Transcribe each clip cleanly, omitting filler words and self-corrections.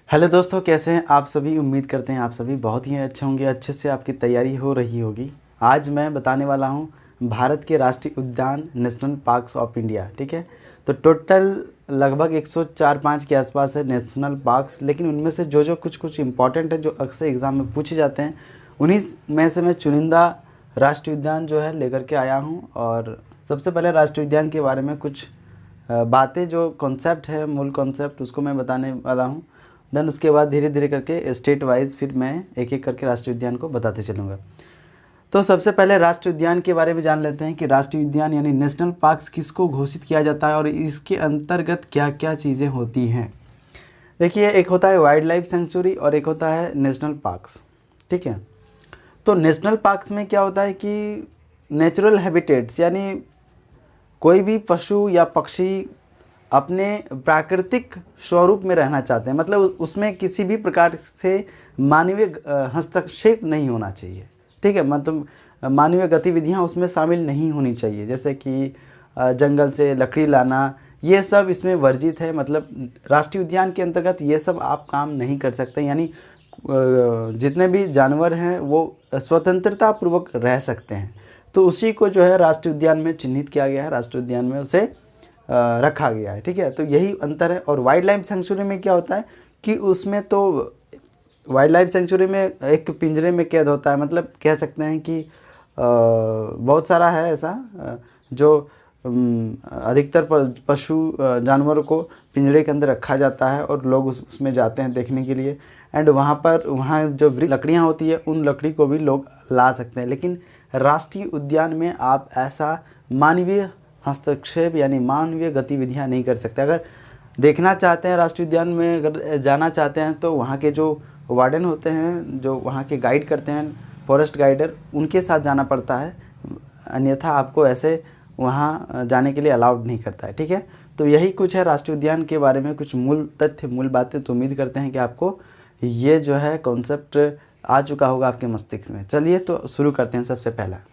Hello दोस्तों, कैसे हैं आप सभी। उम्मीद करते हैं आप सभी बहुत ही अच्छे होंगे, अच्छे से आपकी तैयारी हो रही होगी। आज मैं बताने वाला हूं भारत के राष्ट्रीय उद्यान नेशनल पार्क्स ऑफ इंडिया। ठीक है, तो टोटल लगभग 104-5 के आसपास है नेशनल पार्क्स, लेकिन उनमें से जो कुछ इंपॉर्टेंट है जो अक्सर एग्ज़ाम में पूछे जाते हैं, उन्हीं में से मैं चुनिंदा राष्ट्रीय उद्यान जो है लेकर के आया हूँ। और सबसे पहले राष्ट्रीय उद्यान के बारे में कुछ बातें, जो कॉन्सेप्ट है, मूल कॉन्सेप्ट, उसको मैं बताने वाला हूँ। देन उसके बाद धीरे धीरे करके स्टेट वाइज फिर मैं एक एक करके राष्ट्रीय उद्यान को बताते चलूँगा। तो सबसे पहले राष्ट्रीय उद्यान के बारे में जान लेते हैं कि राष्ट्रीय उद्यान यानी नेशनल पार्क्स किसको घोषित किया जाता है और इसके अंतर्गत क्या क्या चीज़ें होती हैं। देखिए, एक होता है वाइल्ड लाइफ सेंचुरी और एक होता है नेशनल पार्क्स। ठीक है, तो नेशनल पार्क्स में क्या होता है कि नेचुरल हैबिटेट्स यानी कोई भी पशु या पक्षी अपने प्राकृतिक स्वरूप में रहना चाहते हैं, मतलब उसमें किसी भी प्रकार से मानवीय हस्तक्षेप नहीं होना चाहिए। ठीक है, मतलब मानवीय गतिविधियां उसमें शामिल नहीं होनी चाहिए, जैसे कि जंगल से लकड़ी लाना, ये सब इसमें वर्जित है। मतलब राष्ट्रीय उद्यान के अंतर्गत ये सब आप काम नहीं कर सकते, यानी जितने भी जानवर हैं वो स्वतंत्रता पूर्वक रह सकते हैं। तो उसी को जो है राष्ट्रीय उद्यान में चिन्हित किया गया है, राष्ट्रीय उद्यान में उसे रखा गया है। ठीक है, तो यही अंतर है। और वाइल्ड लाइफ सेंचुरी में क्या होता है कि उसमें तो वाइल्ड लाइफ सेंचुरी में एक पिंजरे में कैद होता है, मतलब कह सकते हैं कि बहुत सारा है ऐसा जो अधिकतर पशु जानवरों को पिंजरे के अंदर रखा जाता है और लोग उसमें जाते हैं देखने के लिए। एंड वहाँ जो लकड़ियाँ होती है उन लकड़ी को भी लोग ला सकते हैं। लेकिन राष्ट्रीय उद्यान में आप ऐसा मानवीय हस्तक्षेप यानी मानवीय गतिविधियां नहीं कर सकते। अगर देखना चाहते हैं राष्ट्रीय उद्यान में, अगर जाना चाहते हैं, तो वहाँ के जो वार्डन होते हैं, जो वहाँ के गाइड करते हैं, फॉरेस्ट गाइडर, उनके साथ जाना पड़ता है, अन्यथा आपको ऐसे वहाँ जाने के लिए अलाउड नहीं करता है। ठीक है, तो यही कुछ है राष्ट्रीय उद्यान के बारे में, कुछ मूल तथ्य, मूल बातें। तो उम्मीद करते हैं कि आपको ये जो है कॉन्सेप्ट आ चुका होगा आपके मस्तिष्क में। चलिए तो शुरू करते हैं।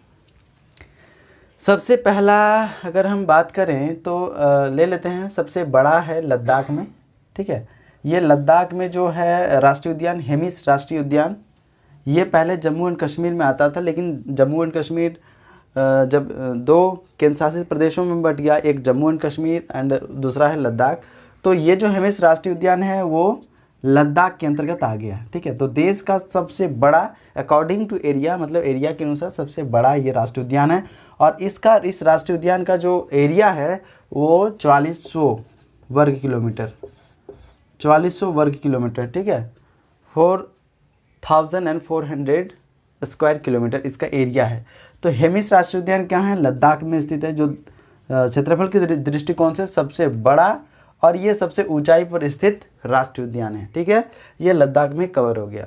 सबसे पहला अगर हम बात करें तो ले लेते हैं, सबसे बड़ा है लद्दाख में। ठीक है, ये लद्दाख में जो है राष्ट्रीय उद्यान, हेमिस राष्ट्रीय उद्यान, ये पहले जम्मू एंड कश्मीर में आता था, लेकिन जम्मू एंड कश्मीर जब दो केंद्र शासित प्रदेशों में बट गया, एक जम्मू एंड कश्मीर एंड दूसरा है लद्दाख, तो ये जो हेमिस राष्ट्रीय उद्यान है वो लद्दाख के अंतर्गत आ गया। ठीक है, तो देश का सबसे बड़ा अकॉर्डिंग टू एरिया, मतलब एरिया के अनुसार सबसे बड़ा ये राष्ट्रीय उद्यान है। और इस राष्ट्रीय उद्यान का जो एरिया है वो 4400 वर्ग किलोमीटर, 4400 वर्ग किलोमीटर। ठीक है, 4400 स्क्वायर किलोमीटर इसका एरिया है। तो हेमिस राष्ट्रीय उद्यान कहाँ है? लद्दाख में स्थित है, जो क्षेत्रफल के दृष्टिकोण से सबसे बड़ा और ये सबसे ऊंचाई पर स्थित राष्ट्रीय उद्यान है। ठीक है, ये लद्दाख में कवर हो गया।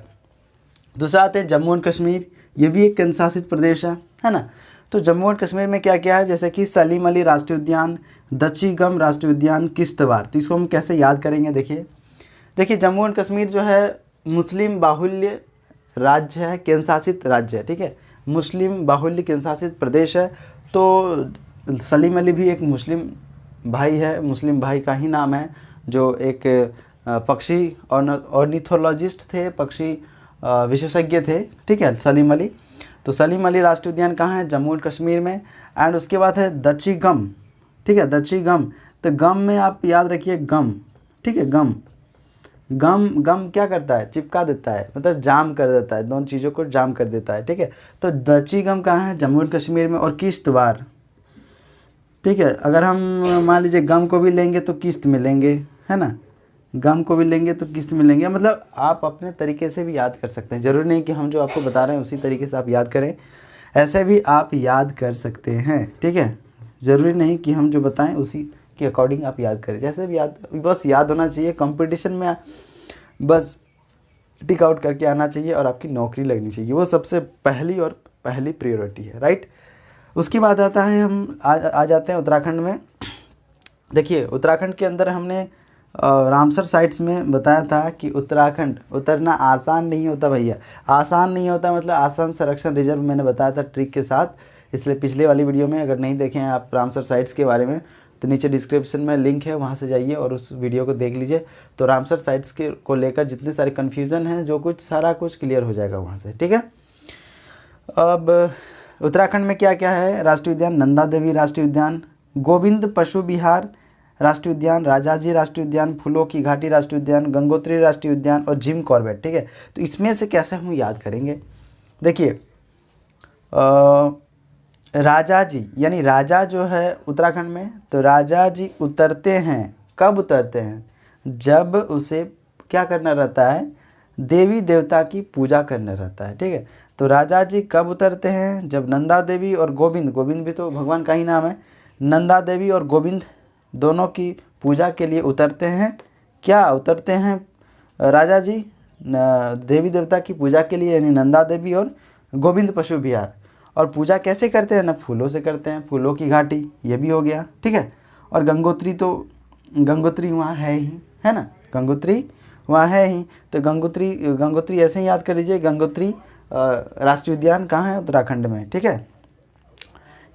दूसरा आते हैं जम्मू एंड कश्मीर, ये भी एक केंद्र शासित प्रदेश है ना। तो जम्मू एंड कश्मीर में क्या क्या है, जैसे कि सलीम अली राष्ट्रीय उद्यान, दच्चीगम राष्ट्रीय उद्यान, किश्तवाड़। तो इसको हम कैसे याद करेंगे? देखिए जम्मू एंड कश्मीर जो है मुस्लिम बाहुल्य राज्य है, केंद्र शासित राज्य है। ठीक है, मुस्लिम बाहुल्य केंद्र शासित प्रदेश है। तो सलीम अली भी एक मुस्लिम भाई है, मुस्लिम भाई का ही नाम है, जो एक पक्षी ऑर्निथोलॉजिस्ट थे, पक्षी विशेषज्ञ थे। ठीक है, सलीम अली। तो सलीम अली राष्ट्रीय उद्यान कहाँ है? जम्मू एंड कश्मीर में। एंड उसके बाद है दच्चीगम। ठीक है, दच्चीगम। तो गम में आप याद रखिए गम। ठीक है, गम क्या करता है? चिपका देता है, मतलब जाम कर देता है, दोनों चीज़ों को जाम कर देता है। ठीक है, तो दच्चीगम कहाँ है? जम्मू एंड कश्मीर में। और किश्तवाड़। ठीक है, अगर हम मान लीजिए गम को भी लेंगे तो किस्त में लेंगे, है ना, गम को भी लेंगे तो किस्त में लेंगे। मतलब आप अपने तरीके से भी याद कर सकते हैं, ज़रूरी नहीं कि हम जो आपको बता रहे हैं उसी तरीके से आप याद करें, ऐसे भी आप याद कर सकते हैं। ठीक है, ज़रूरी नहीं कि हम जो बताएं उसी के अकॉर्डिंग आप याद करें, जैसे भी बस याद होना चाहिए। कंपटीशन में बस टिक आउट करके आना चाहिए और आपकी नौकरी लगनी चाहिए, वो सबसे पहली प्रायोरिटी है, राइट। उसके बाद आता है, हम आ जाते हैं उत्तराखंड में। देखिए उत्तराखंड के अंदर हमने रामसर साइट्स में बताया था कि उत्तराखंड उतरना आसान नहीं होता भैया, आसान नहीं होता, मतलब आसान संरक्षण रिजर्व मैंने बताया था ट्रिक के साथ। इसलिए पिछले वाली वीडियो में अगर नहीं देखे हैं आप रामसर साइट्स के बारे में, तो नीचे डिस्क्रिप्शन में लिंक है, वहाँ से जाइए और उस वीडियो को देख लीजिए। तो रामसर साइट्स के को लेकर जितने सारे कन्फ्यूज़न हैं, जो कुछ सारा कुछ क्लियर हो जाएगा वहाँ से, ठीक है। अब उत्तराखंड में क्या क्या है? राष्ट्रीय उद्यान नंदा देवी राष्ट्रीय उद्यान, गोविंद पशु विहार राष्ट्रीय उद्यान, राजाजी राष्ट्रीय उद्यान, फूलों की घाटी राष्ट्रीय उद्यान, गंगोत्री राष्ट्रीय उद्यान और जिम कॉर्बेट, ठीक है। तो इसमें से कैसे हम याद करेंगे? देखिए, राजा जी यानी राजा जो है उत्तराखंड में, तो राजा जी उतरते हैं, कब उतरते हैं? जब उसे क्या करना रहता है? देवी देवता की पूजा करना रहता है, ठीक है। तो राजा जी कब उतरते हैं? जब नंदा देवी और गोविंद, गोविंद भी तो भगवान का ही नाम है, नंदा देवी और गोविंद दोनों की पूजा के लिए उतरते हैं। क्या उतरते हैं राजा जी? देवी देवता की पूजा के लिए, यानी नंदा देवी और गोविंद पशु विहार। और पूजा कैसे करते हैं ना? फूलों से करते हैं, फूलों की घाटी, ये भी हो गया, ठीक है। और गंगोत्री, तो गंगोत्री वहाँ है ही, है ना, गंगोत्री वहाँ है ही। तो गंगोत्री ऐसे ही याद कर लीजिए, गंगोत्री राष्ट्रीय उद्यान कहाँ है? उत्तराखंड में, ठीक है।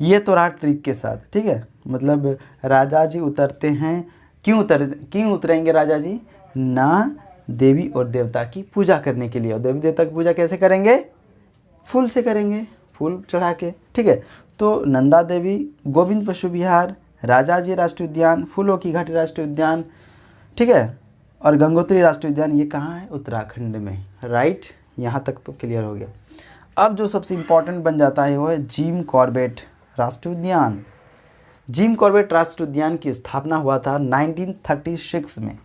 ये तो रहा ट्रिक के साथ, ठीक है। मतलब राजा जी उतरते हैं, क्यों उतरेंगे राजा जी? ना देवी और देवता की पूजा करने के लिए। और देवी देवता की पूजा कैसे करेंगे? फूल से करेंगे, फूल चढ़ा के, ठीक है। तो नंदा देवी, गोविंद पशु विहार, राजा जी राष्ट्रीय उद्यान, फूलों की घाटी राष्ट्रीय उद्यान, ठीक है, और गंगोत्री राष्ट्रीय उद्यान, ये कहाँ है? उत्तराखंड में, राइट। यहाँ तक तो क्लियर हो गया। अब जो सबसे इम्पॉर्टेंट बन जाता है वो है जिम कॉर्बेट राष्ट्रीय उद्यान। जिम कॉर्बेट राष्ट्रीय उद्यान की स्थापना हुआ था 1936 में,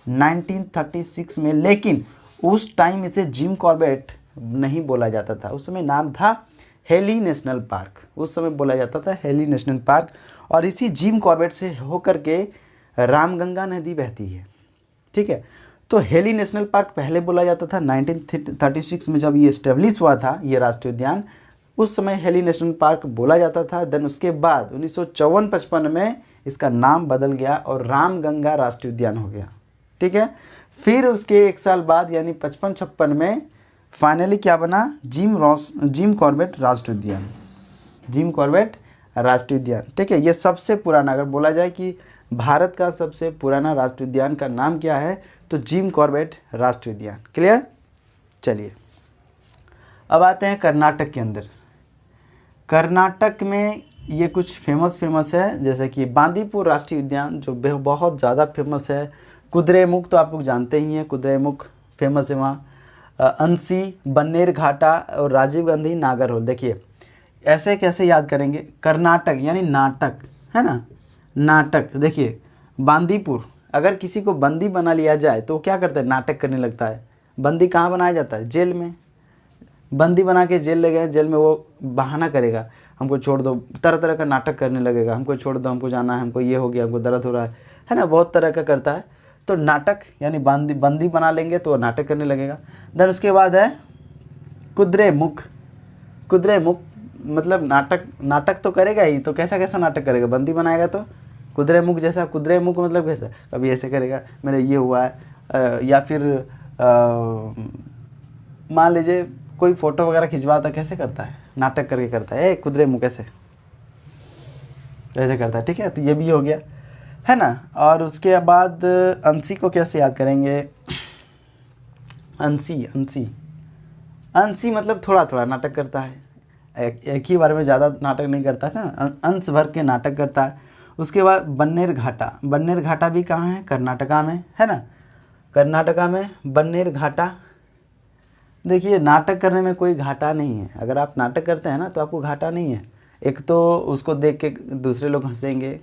1936 में। लेकिन उस टाइम इसे जिम कॉर्बेट नहीं बोला जाता था, उस समय नाम था हेली नेशनल पार्क, उस समय बोला जाता था हेली नेशनल पार्क। और इसी जिम कॉर्बेट से होकर के रामगंगा नदी बहती है, ठीक है। तो हेली नेशनल पार्क पहले बोला जाता था 1936 में, जब ये इस्टेब्लिश हुआ था ये राष्ट्रीय उद्यान, उस समय हेली नेशनल पार्क बोला जाता था। देन उसके बाद 1954-55 में इसका नाम बदल गया और रामगंगा राष्ट्रीय उद्यान हो गया, ठीक है। फिर उसके एक साल बाद यानी 55-56 में फाइनली क्या बना? जिम कॉर्बेट राष्ट्रीय उद्यान, जिम कॉर्बेट राष्ट्रीय उद्यान, ठीक है। ये सबसे पुराना, अगर बोला जाए कि भारत का सबसे पुराना राष्ट्रीय उद्यान का नाम क्या है, तो जिम कॉर्बेट राष्ट्रीय उद्यान। क्लियर? चलिए अब आते हैं कर्नाटक के अंदर। कर्नाटक में ये कुछ फेमस है, जैसे कि बांदीपुर राष्ट्रीय उद्यान जो बहुत ज़्यादा फेमस है। कुद्रेमुख तो आप लोग जानते ही हैं, कुद्रेमुख फेमस है वहाँ। अंसी, बन्नेर घाटा और राजीव गांधी नागरहोल। देखिए ऐसे कैसे याद करेंगे? कर्नाटक यानी नाटक, है ना, नाटक। देखिए बांदीपुर, अगर किसी को बंदी बना लिया जाए तो क्या करता है? नाटक करने लगता है। बंदी कहाँ बनाया जाता है? जेल में। बंदी बना के जेल ले गए, जेल में वो बहाना करेगा, हमको छोड़ दो, तरह तरह का नाटक करने लगेगा, हमको छोड़ दो, हमको जाना है, हमको ये हो गया, हमको दर्द हो रहा है ना, बहुत तरह का करता है। तो नाटक यानी बंदी बना लेंगे तो नाटक करने लगेगा। देन उसके बाद है कुद्रेमुख। कुद्रेमुख मतलब नाटक तो करेगा ही, तो कैसा नाटक करेगा? बंदी बनाएगा तो कुद्रेमुख जैसा। कुद्रेमुख मतलब कैसा? कभी ऐसे करेगा, मेरा ये हुआ है, या फिर मान लीजिए कोई फ़ोटो वगैरह खिंचवाता, कैसे करता है? नाटक करके करता है, कुद्रेमुख ऐसे करता है, ठीक है। तो ये भी हो गया, है ना। और उसके बाद अंशी को कैसे याद करेंगे? अंशी मतलब थोड़ा थोड़ा नाटक करता है, एक ही बार में ज़्यादा नाटक नहीं करता है ना, अंश भर के नाटक करता है। उसके बाद बन्नेर घाटा। बन्नेर घाटा भी कहाँ है? कर्नाटका में, है ना, कर्नाटका में बन्नेर घाटा। देखिए नाटक करने में कोई घाटा नहीं है, अगर आप नाटक करते हैं ना तो आपको घाटा नहीं है। एक तो उसको देख के दूसरे लोग हंसेंगे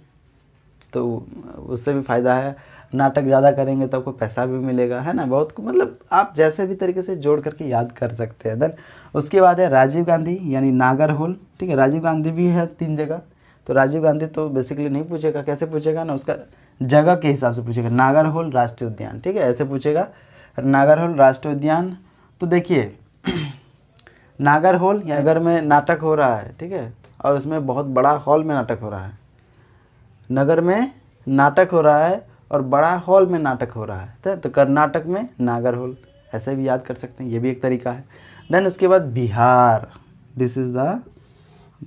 तो उससे भी फ़ायदा है, नाटक ज़्यादा करेंगे तो आपको पैसा भी मिलेगा, है ना, बहुत, मतलब आप जैसे भी तरीके से जोड़ करके याद कर सकते हैं। देन उसके बाद है राजीव गांधी यानी नागरहोल, ठीक है। राजीव गांधी भी है 3 जगह, तो राजीव गांधी तो बेसिकली नहीं पूछेगा, कैसे पूछेगा ना, उसका जगह के हिसाब से पूछेगा, नागरहोल राष्ट्रीय उद्यान, ठीक है, ऐसे पूछेगा, नागरहोल राष्ट्रीय उद्यान। तो देखिए नागरहोल नगर में नाटक हो रहा है, ठीक है, और उसमें बहुत बड़ा हॉल में नाटक हो रहा है, नगर में नाटक हो रहा है और बड़ा हॉल में नाटक हो रहा है, तो कर्नाटक में नागरहोल, ऐसे भी याद कर सकते हैं, ये भी एक तरीका है। देन उसके बाद Bihar, this is the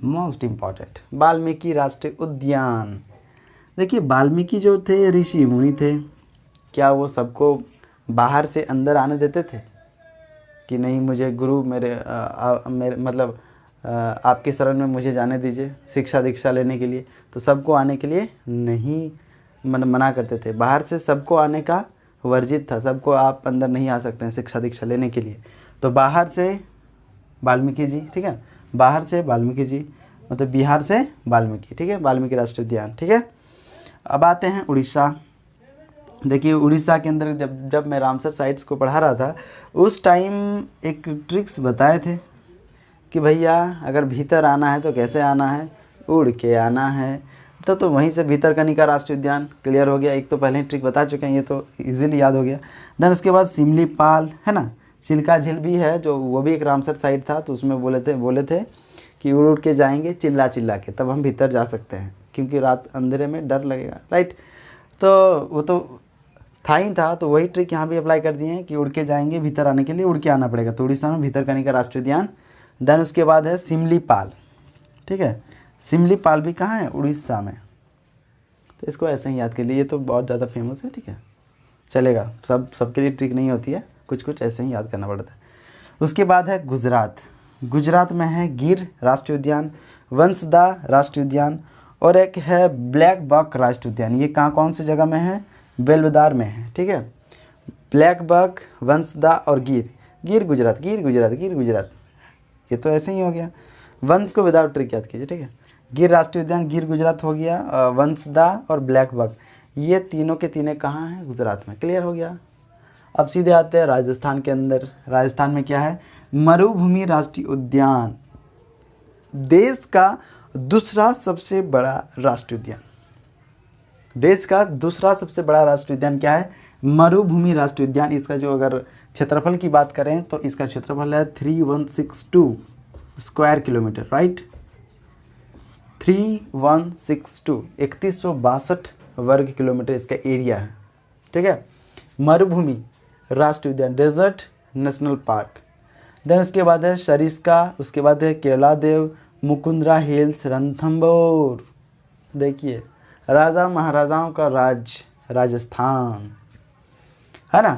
most important, Valmiki राष्ट्रीय उद्यान। देखिए वाल्मीकि जो थे ऋषि मुनि थे, क्या वो सबको बाहर से अंदर आने देते थे कि नहीं मुझे गुरु मेरे मतलब आपके शरण में मुझे जाने दीजिए शिक्षा दीक्षा लेने के लिए? तो सबको आने के लिए नहीं मना करते थे। बाहर से सबको आने का वर्जित था, सबको आप अंदर नहीं आ सकते हैं शिक्षा दीक्षा लेने के लिए। तो बाहर से वाल्मीकि जी, ठीक है, बाहर से वाल्मीकि जी मतलब बिहार से वाल्मीकि, ठीक है, वाल्मीकि राष्ट्रीय उद्यान, ठीक है। अब आते हैं उड़ीसा। देखिए उड़ीसा के अंदर जब मैं रामसर साइट्स को पढ़ा रहा था उस टाइम एक ट्रिक्स बताए थे कि भैया अगर भीतर आना है तो कैसे आना है, उड़ के आना है। तो वहीं से भीतरकनिका राष्ट्रीय उद्यान क्लियर हो गया। एक तो पहले ही ट्रिक बता चुके हैं, ये तो इजीली याद हो गया। देन उसके बाद सिमलीपाल है ना, चिल्का झील भी है जो वो भी एक रामसर साइट था, तो उसमें बोले थे कि उड़ के जाएंगे चिल्ला चिल्ला के, तब हम भीतर जा सकते हैं क्योंकि रात अंधेरे में डर लगेगा, राइट। तो वो तो था ही था, तो वही ट्रिक यहाँ भी अप्लाई कर दिए हैं कि उड़ के जाएंगे, भीतर आने के लिए उड़ के आना पड़ेगा। तो उड़ीसा में भीतरकनिका राष्ट्रीय उद्यान। देन उसके बाद है सिमलीपाल, ठीक है, सिमलीपाल भी कहाँ है, उड़ीसा में। तो इसको ऐसे ही याद कर लिए, ये तो बहुत ज़्यादा फेमस है, ठीक है, चलेगा। सबके लिए ट्रिक नहीं होती है, कुछ ऐसे ही याद करना पड़ता है। उसके बाद है गुजरात। गुजरात में है गिर राष्ट्रीय उद्यान, वंसदा राष्ट्रीय उद्यान और एक है ब्लैक बक राष्ट्रीय उद्यान। ये कौन सी जगह में है, बेलवदार में है, ठीक है। ब्लैक बक, वंसदा और गिर गुजरात, गिर गुजरात, ये तो ऐसे ही हो गया। वंश को विदाउट ट्रिक याद कीजिए, ठीक है। गिर राष्ट्रीय उद्यान गिर गुजरात हो गया, वंसदा और ब्लैक बक ये तीनों के तीनों कहाँ हैं, गुजरात में, क्लियर हो गया। अब सीधे आते हैं राजस्थान के अंदर। राजस्थान में क्या है, मरुभूमि राष्ट्रीय उद्यान, देश का दूसरा सबसे बड़ा राष्ट्रीय उद्यान। देश का दूसरा सबसे बड़ा राष्ट्रीय उद्यान क्या है, मरुभूमि राष्ट्रीय उद्यान। इसका जो अगर क्षेत्रफल की बात करें तो इसका क्षेत्रफल है 3162 स्क्वायर किलोमीटर, राइट, 3162 3162 वर्ग किलोमीटर इसका एरिया है, ठीक है। मरुभूमि राष्ट्रीय उद्यान, डेजर्ट नेशनल पार्क। देन उसके बाद है सरिस्का, उसके बाद है केवलादेव, मुकुंदरा हिल्स, रणथंभौर। देखिए राजा महाराजाओं का राज्य राजस्थान है ना।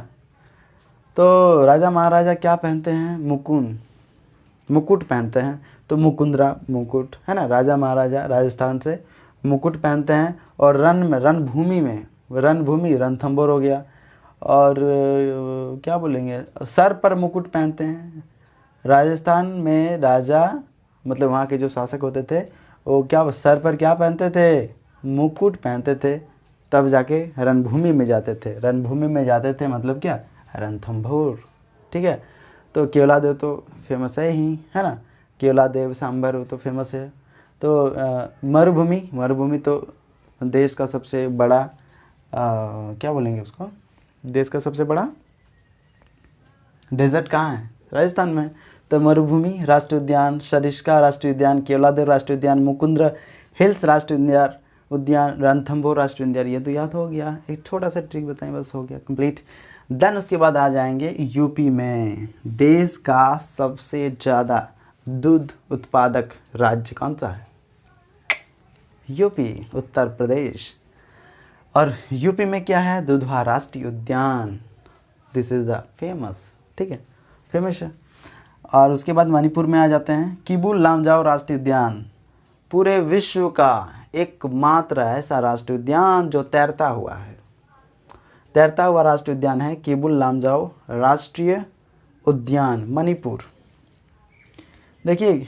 तो राजा महाराजा क्या पहनते हैं, मुकुट पहनते हैं, तो मुकुंदरा मुकुट है ना। राजा महाराजा राजस्थान से मुकुट पहनते हैं। और रणभूमि रणथंभौर हो गया। और क्या बोलेंगे, सर पर मुकुट पहनते हैं। राजस्थान में राजा मतलब वहाँ के जो शासक होते थे वो क्या सर पर क्या पहनते थे, मुकुट पहनते थे, तब जाके रणभूमि में जाते थे। रणभूमि में जाते थे मतलब क्या, रणथंभौर, ठीक है। तो केवलादेव तो फेमस है ही, है ना, केवलादेव सांभर वो तो फेमस है। तो मरुभूमि तो देश का सबसे बड़ा क्या बोलेंगे उसको, देश का सबसे बड़ा डेजर्ट कहाँ है, राजस्थान में। तो मरुभूमि राष्ट्रीय उद्यान, सरिस्का राष्ट्रीय उद्यान, केवलादेव राष्ट्रीय उद्यान, मुकुंदरा हिल्स राष्ट्रीय उद्यान, रणथंभौर राष्ट्रीय उद्यान, ये तो याद हो गया। एक छोटा सा ट्रिक बताएं, बस हो गया कंप्लीट। देन उसके बाद आ जाएंगे यूपी में। देश का सबसे ज़्यादा दूध उत्पादक राज्य कौन सा है, यूपी, उत्तर प्रदेश। और यूपी में क्या है, दुधवा राष्ट्रीय उद्यान, दिस इज़ द फेमस, ठीक है, फेमस है। और उसके बाद मणिपुर में आ जाते हैं, किबुल लामजाओ राष्ट्रीय उद्यान, पूरे विश्व का एकमात्र ऐसा राष्ट्रीय उद्यान जो तैरता हुआ है, तैरता हुआ राष्ट्रीय उद्यान है किबुल लामजाओ राष्ट्रीय उद्यान, मणिपुर। देखिए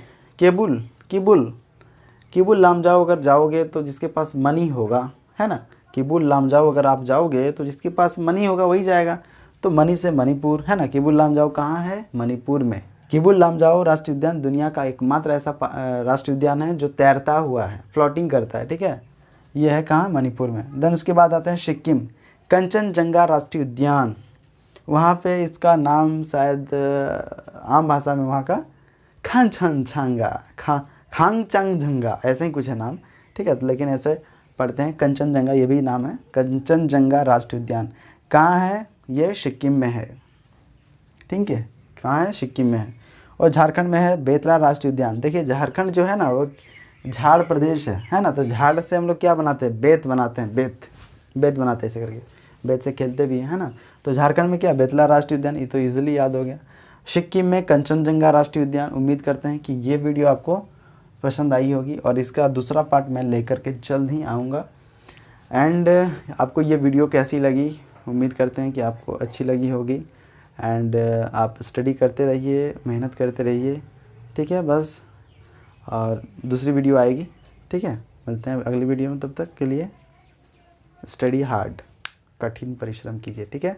किबुल लामजाओ अगर जाओगे तो जिसके पास मनी होगा, है ना, किबुल लामजाओ अगर आप जाओगे तो जिसके पास मनी होगा वही जाएगा। तो मनी से मणिपुर, है ना। किबुल लामजाओ कहाँ है, मणिपुर में। किबुल लामजाओ राष्ट्रीय उद्यान दुनिया का एकमात्र ऐसा राष्ट्रीय उद्यान है जो तैरता हुआ है, फ्लोटिंग करता है, ठीक है। ये है कहाँ, मणिपुर में। देन उसके बाद आते हैं सिक्किम, कंचनजंगा राष्ट्रीय उद्यान। वहाँ पे इसका नाम शायद आम भाषा में वहाँ का खांगचंजंगा ऐसे ही कुछ है नाम, ठीक है, लेकिन ऐसे पढ़ते हैं कंचनजंगा, ये भी नाम है, कंचनजंगा राष्ट्रीय उद्यान। कहाँ है ये, सिक्किम में है, ठीक है, कहाँ है, सिक्किम में है। और झारखंड में है बेतला राष्ट्रीय उद्यान। देखिए झारखंड जो है ना वो झाड़ प्रदेश है ना। तो झाड़ से हम लोग क्या बनाते हैं, बेत बनाते हैं, बेत बेत बनाते हैं ऐसे करके, बेत से खेलते भी हैं, है ना। तो झारखंड में क्या, बेतला राष्ट्रीय उद्यान, ये तो ईजिली याद हो गया। सिक्किम में कंचनजंगा राष्ट्रीय उद्यान। उम्मीद करते हैं कि ये वीडियो आपको पसंद आई होगी और इसका दूसरा पार्ट मैं लेकर के जल्द ही आऊँगा। एंड आपको ये वीडियो कैसी लगी, उम्मीद करते हैं कि आपको अच्छी लगी होगी। एंड आप स्टडी करते रहिए, मेहनत करते रहिए, ठीक है बस। और दूसरी वीडियो आएगी, ठीक है। मिलते हैं अगली वीडियो में, तब तक के लिए स्टडी हार्ड, कठिन परिश्रम कीजिए, ठीक है।